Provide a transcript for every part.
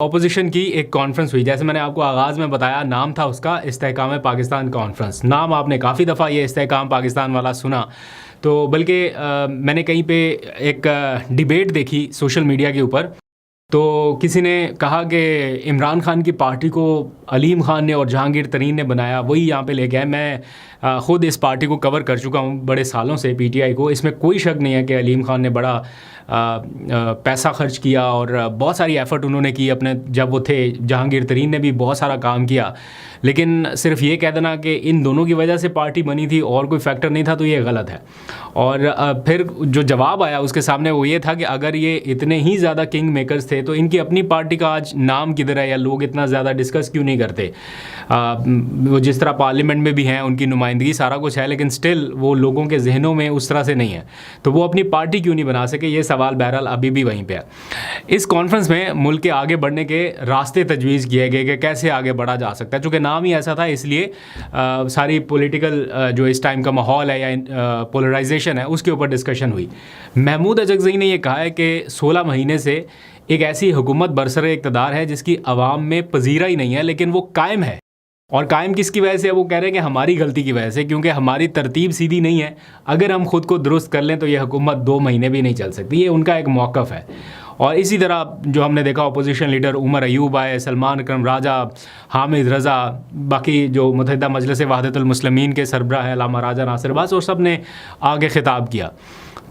Opposition की एक conference हुई, जैसे मैंने आपको आगाज़ में बताया, नाम था उसका इस्तेहकाम पाकिस्तान कॉन्फ्रेंस। नाम आपने काफ़ी दफ़ा ये इस्तेहकाम पाकिस्तान वाला सुना, तो बल्कि मैंने कहीं पे एक डिबेट देखी सोशल मीडिया के ऊपर। तो किसी ने कहा कि इमरान खान की पार्टी को अलीम खान ने और जहांगीर तरीन ने बनाया, वही यहाँ पे लेके आए। मैं ख़ुद इस पार्टी को कवर कर चुका हूँ बड़े सालों से, पीटीआई को। इसमें कोई शक नहीं है कि अलीम खान ने बड़ा पैसा खर्च किया और बहुत सारी एफ़र्ट उन्होंने की अपने, जब वो थे। जहांगीर तरीन ने भी बहुत सारा काम किया, लेकिन सिर्फ ये कह देना कि इन दोनों की वजह से पार्टी बनी थी और कोई फैक्टर नहीं था, तो ये गलत है। और फिर जो जवाब आया उसके सामने वो ये था कि अगर ये इतने ही ज़्यादा किंग मेकर्स थे तो इनकी अपनी पार्टी का आज नाम किधर है, या लोग इतना ज़्यादा डिस्कस क्यों नहीं करते। वो जिस तरह पार्लियामेंट में भी हैं, उनकी नुमाइंदगी, सारा कुछ है, लेकिन स्टिल वो लोगों के जहनों में उस तरह से नहीं है, तो वो अपनी पार्टी क्यों नहीं बना सके। ये सवाल बहरहाल अभी भी वहीं पे है। इस कॉन्फ्रेंस में मुल्क के आगे बढ़ने के रास्ते तजवीज़ किए गए कि कैसे आगे बढ़ा जा सकता है। चूँकि नाम ही ऐसा था, इसलिए सारी पॉलिटिकल जो इस टाइम का माहौल है या पोलराइजेशन है, उसके ऊपर डिस्कशन हुई। महमूद अजगज़ई ने यह कहा है कि 16 महीने से एक ऐसी हुकूमत बरसरे इक़्तिदार है जिसकी अवाम में पजीरा ही नहीं है, लेकिन वो कायम है। और कायम किसकी वजह से? वो कह रहे हैं कि हमारी गलती की वजह से, क्योंकि हमारी तरतीब सीधी नहीं है। अगर हम खुद को दुरुस्त कर लें तो ये हुकूमत 2 महीने भी नहीं चल सकती। ये उनका एक मौक़िफ़ है। और इसी तरह जो हमने देखा, अपोजिशन लीडर उमर अयूब आए, सलमान अकरम राजा, हामिद रज़ा, बाकी जो मुत्तहिदा मजलिस वहदतुल मुस्लिमीन के सरबराह हैं अल्लामा राजा नासिर अब्बास, और सब ने आगे खिताब किया।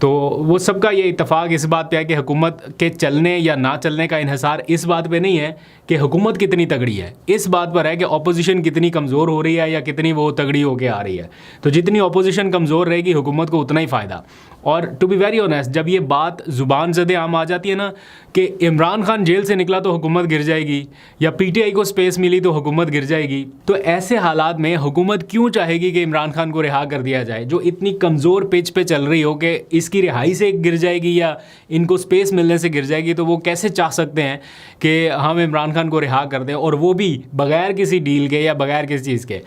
तो वो सबका ये इत्तफ़ाक़ इस बात पे है कि हुकूमत के चलने या ना चलने का इन्हिसार इस बात पे नहीं है कि हुकूमत कितनी तगड़ी है, इस बात पर है कि अपोजिशन कितनी कमज़ोर हो रही है या कितनी वो तगड़ी होके आ रही है। तो जितनी अपोजिशन कमज़ोर रहेगी, हुकूमत को उतना ही फ़ायदा। और टू बी वेरी ऑनेस्ट, जब ये बात ज़ुबान ज़दे आम आ जाती है ना कि इमरान खान जेल से निकला तो हुकूमत गिर जाएगी, या पीटीआई को स्पेस मिली तो हुकूमत गिर जाएगी, तो ऐसे हालात में हुकूमत क्यों चाहेगी कि इमरान खान को रिहा कर दिया जाए, जो इतनी कमज़ोर पिच पे चल रही हो कि इसकी रिहाई से गिर जाएगी या इनको स्पेस मिलने से गिर जाएगी। तो वो कैसे चाह सकते हैं कि हम इमरान खान को रिहा कर दें, और वो भी बग़ैर किसी डील के या बग़ैर किसी चीज़ के।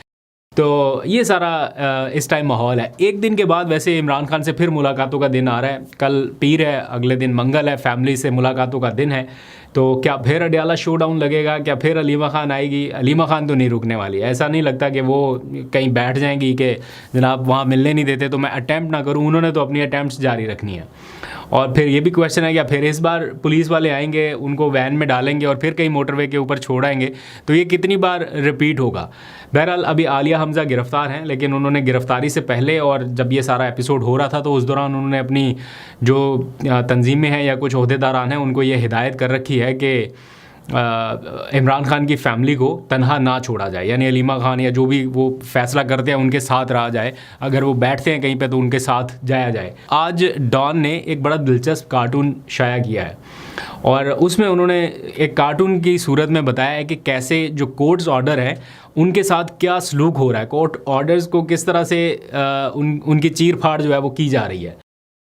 तो ये सारा इस टाइम माहौल है। एक दिन के बाद वैसे इमरान खान से फिर मुलाकातों का दिन आ रहा है। कल पीर है, अगले दिन मंगल है, फैमिली से मुलाकातों का दिन है। तो क्या फिर अडयाला शो डाउन लगेगा? क्या फिर अलीमा खान आएगी? अलीमा खान तो नहीं रुकने वाली। ऐसा नहीं लगता कि वो कहीं बैठ जाएंगी कि जनाब वहाँ मिलने नहीं देते तो मैं अटैम्प्ट ना करूँ। उन्होंने तो अपनी अटैम्प्ट्स जारी रखनी है। और फिर ये भी क्वेश्चन है, क्या फिर इस बार पुलिस वाले आएंगे, उनको वैन में डालेंगे और फिर कहीं मोटरवे के ऊपर छोड़ाएंगे? तो ये कितनी बार रिपीट होगा? बहरहाल अभी आलिया हमज़ा गिरफ़्तार हैं, लेकिन उन्होंने गिरफ़्तारी से पहले और जब ये सारा एपिसोड हो रहा था तो उस दौरान उन्होंने अपनी जो तंजीमें हैं या कुछ ओहदेदारान हैं उनको ये हिदायत कर रखी है कि इमरान खान की फ़ैमिली को तनहा ना छोड़ा जाए, यानी अलीमा खान या जो भी वो फ़ैसला करते हैं उनके साथ रहा जाए। अगर वो बैठते हैं कहीं पे तो उनके साथ जाया जाए। आज डॉन ने एक बड़ा दिलचस्प कार्टून शाया किया है, और उसमें उन्होंने एक कार्टून की सूरत में बताया है कि कैसे जो कोर्ट्स ऑर्डर है उनके साथ क्या सलूक हो रहा है, कोर्ट ऑर्डर्स को किस तरह से उनकी चीर फाड़ जो है वो की जा रही है।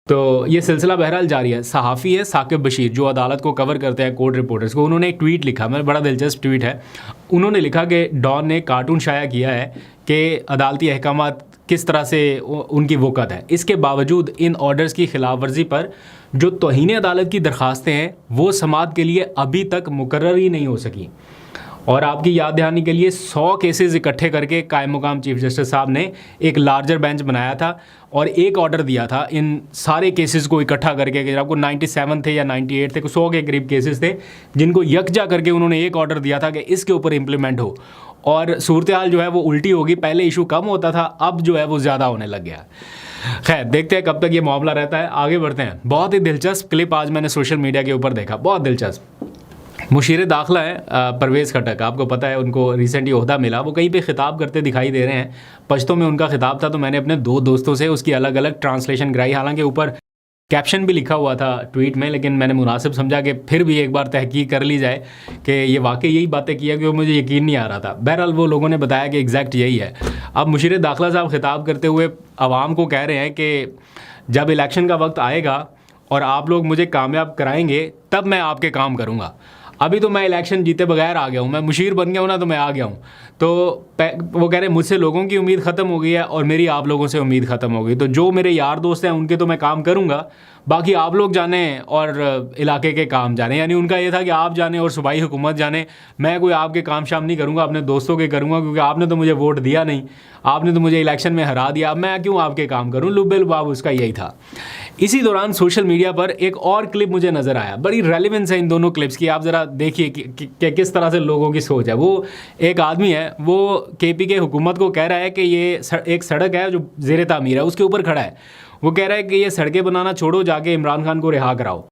तो ये सिलसिला बहरहाल जारी है। सहाफ़ी है साकिब बशीर, जो अदालत को कवर करते हैं कोर्ट रिपोर्टर्स को, उन्होंने एक ट्वीट लिखा, मैं बड़ा दिलचस्प ट्वीट है। उन्होंने लिखा कि डॉन ने कार्टून शाया किया है कि अदालती अहकामात किस तरह से उनकी वक़्त है, इसके बावजूद इन ऑर्डर्स की खिलाफ वर्जी पर जो तौहीन अदालत की दरख्वास्तें हैं वो समाअत के लिए अभी तक मुकर्रर ही नहीं हो सकी। और आपकी याद दहानी के लिए 100 केसेस इकट्ठे करके कायम मुकाम चीफ जस्टिस साहब ने एक लार्जर बेंच बनाया था और एक ऑर्डर दिया था इन सारे केसेस को इकट्ठा करके, कि आपको 97 थे या 98 थे, 100 के करीब केसेस थे, जिनको यकजा करके उन्होंने एक ऑर्डर दिया था कि इसके ऊपर इम्प्लीमेंट हो। और सूरत हाल जो है वो उल्टी होगी, पहले इशू कम होता था, अब जो है वो ज़्यादा होने लग गया। खैर, देखते हैं कब तक ये मामला रहता है। आगे बढ़ते हैं। बहुत ही दिलचस्प क्लिप आज मैंने सोशल मीडिया के ऊपर देखा, बहुत दिलचस्प। मुशीर दाखिला है परवेज़ खटक, आपको पता है उनको रिसेंटली ओहदा मिला, वो कहीं पे ख़िताब करते दिखाई दे रहे हैं। पश्तो में उनका ख़िताब था, तो मैंने अपने 2 दोस्तों से उसकी अलग अलग ट्रांसलेशन कराई। हालांकि ऊपर कैप्शन भी लिखा हुआ था ट्वीट में, लेकिन मैंने मुनासिब समझा कि फिर भी एक बार तहकीक कर ली जाए कि ये वाकई यही बातें किया, कि मुझे यकीन नहीं आ रहा था। बहरहाल वो लोगों ने बताया कि एग्जैक्ट यही है। अब मुशीर दाखिला साहब ख़िताब करते हुए आवाम को कह रहे हैं कि जब इलेक्शन का वक्त आएगा और आप लोग मुझे कामयाब कराएंगे तब मैं आपके काम करूँगा। अभी तो मैं इलेक्शन जीते बगैर आ गया हूँ, मैं मुशीर बन गया हूँ ना, तो मैं आ गया हूँ। तो वो कह रहे हैं मुझसे लोगों की उम्मीद ख़त्म हो गई है और मेरी आप लोगों से उम्मीद ख़त्म हो गई। तो जो मेरे यार दोस्त हैं उनके तो मैं काम करूँगा, बाकी आप लोग जाने और इलाके के काम जाने। यानी उनका ये था कि आप जाने और सूबाई हुकूमत जाने, मैं कोई आपके काम शाम नहीं करूँगा, अपने दोस्तों के करूँगा, क्योंकि आपने तो मुझे वोट दिया नहीं, आपने तो मुझे इलेक्शन में हरा दिया, अब मैं क्यों आपके काम करूँ। लुब्बे लुबाब उसका यही था। इसी दौरान सोशल मीडिया पर एक और क्लिप मुझे नज़र आया, बड़ी रेलिवेंस है इन दोनों क्लिप्स की, आप ज़रा देखिए कि किस तरह से लोगों की सोच है। वो एक आदमी है, वो KP के हुकूमत को कह रहा है कि ये एक सड़क है जो ज़ेर तामीर है, उसके ऊपर खड़ा है। वो कह रहा है कि ये सड़कें बनाना छोड़ो, जाके इमरान खान को रिहा कराओ,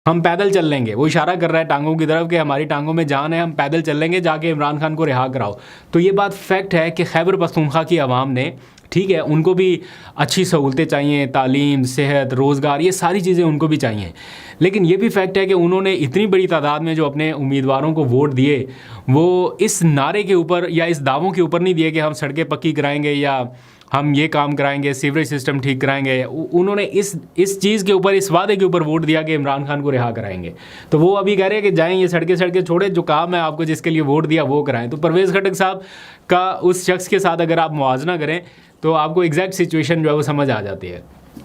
हम पैदल चल लेंगे। वो इशारा कर रहा है टांगों की तरफ कि हमारी टांगों में जान है, हम पैदल चल लेंगे, जाके इमरान खान को रिहा कराओ। तो ये बात फैक्ट है कि खैबर पख्तूनख्वा की आवाम ने, ठीक है, उनको भी अच्छी सहूलतें चाहिए, तालीम, सेहत, रोज़गार, ये सारी चीज़ें उनको भी चाहिए। लेकिन ये भी फैक्ट है कि उन्होंने इतनी बड़ी तादाद में जो अपने उम्मीदवारों को वोट दिए, वो इस नारे के ऊपर या इस दावों के ऊपर नहीं दिए कि हम सड़कें पक्की कराएंगे या हम ये काम कराएंगे, सीवरेज सिस्टम ठीक कराएंगे। उन्होंने इस चीज़ के ऊपर, इस वादे के ऊपर वोट दिया कि इमरान खान को रिहा कराएंगे। तो वो अभी कह रहे हैं कि जाएं, ये सड़कें छोड़े, जो काम है आपको जिसके लिए वोट दिया वो कराएं। तो परवेज़ खटक साहब का उस शख्स के साथ अगर आप मुआवजा करें तो आपको एग्जैक्ट सिचुएशन जो है वो समझ आ जाती है।